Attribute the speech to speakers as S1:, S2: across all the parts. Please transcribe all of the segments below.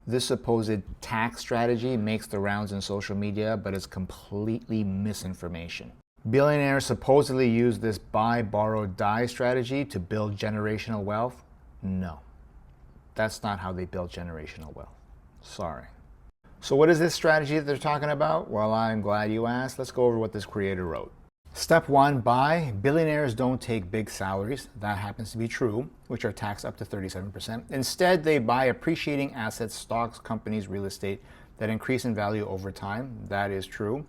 S1: This supposed tax strategy makes the rounds in social media, but it's completely misinformation. Billionaires supposedly use this buy, borrow, die strategy to build generational wealth. No, that's not how they build generational wealth. Sorry. So what is this strategy that they're talking about? Well, I'm glad you asked. Let's go over what this creator wrote. Step 1, buy. Billionaires don't take big salaries. That happens to be true, which are taxed up to 37%. Instead, they buy appreciating assets, stocks, companies, real estate that increase in value over time. That is true.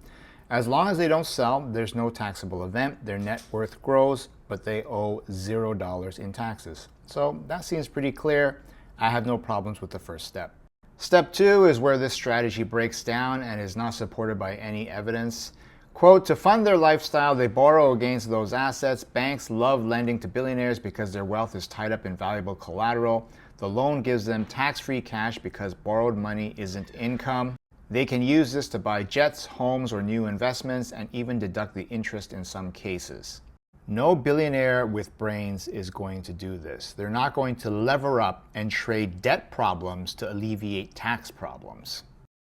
S1: As long as they don't sell, there's no taxable event. Their net worth grows, but they owe $0 in taxes. So that seems pretty clear. I have no problems with the first step. Step 2 is where this strategy breaks down and is not supported by any evidence. Quote, to fund their lifestyle, they borrow against those assets. Banks love lending to billionaires because their wealth is tied up in valuable collateral. The loan gives them tax-free cash because borrowed money isn't income. They can use this to buy jets, homes, or new investments, and even deduct the interest in some cases. No billionaire with brains is going to do this. They're not going to lever up and trade debt problems to alleviate tax problems.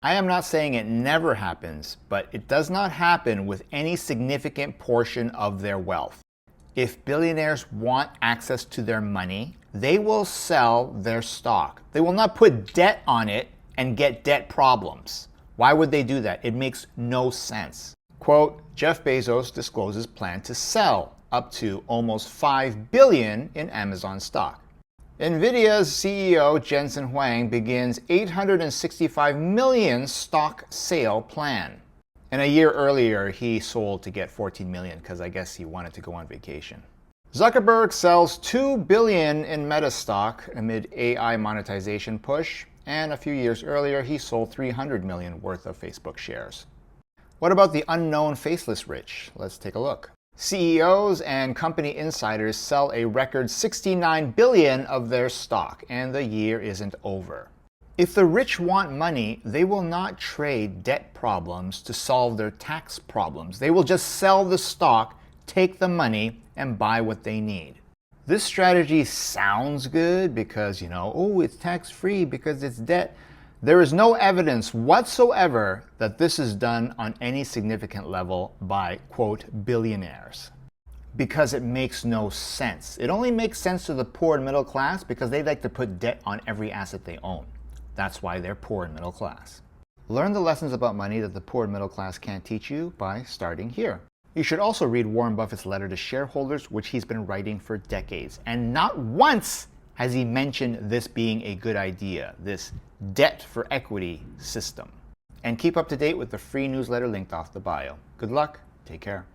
S1: I am not saying it never happens, but it does not happen with any significant portion of their wealth. If billionaires want access to their money, they will sell their stock. They will not put debt on it and get debt problems. Why would they do that? It makes no sense. Quote, Jeff Bezos discloses plan to sell up to almost $5 billion in Amazon stock. NVIDIA's CEO Jensen Huang begins $865 million stock sale plan. And a year earlier, he sold to get $14 million because I guess he wanted to go on vacation. Zuckerberg sells $2 billion in Meta stock amid AI monetization push. And a few years earlier, he sold $300 million worth of Facebook shares. What about the unknown faceless rich? Let's take a look. CEOs and company insiders sell a record $69 billion of their stock, and the year isn't over. If the rich want money, they will not trade debt problems to solve their tax problems. They will just sell the stock, take the money, and buy what they need. This strategy sounds good because, oh, it's tax-free because it's debt. There is no evidence whatsoever that this is done on any significant level by, quote, billionaires. Because it makes no sense. It only makes sense to the poor and middle class because they like to put debt on every asset they own. That's why they're poor and middle class. Learn the lessons about money that the poor and middle class can't teach you by starting here. You should also read Warren Buffett's letter to shareholders, which he's been writing for decades. And not once has he mentioned this being a good idea, this debt for equity system. And keep up to date with the free newsletter linked off the bio. Good luck. Take care.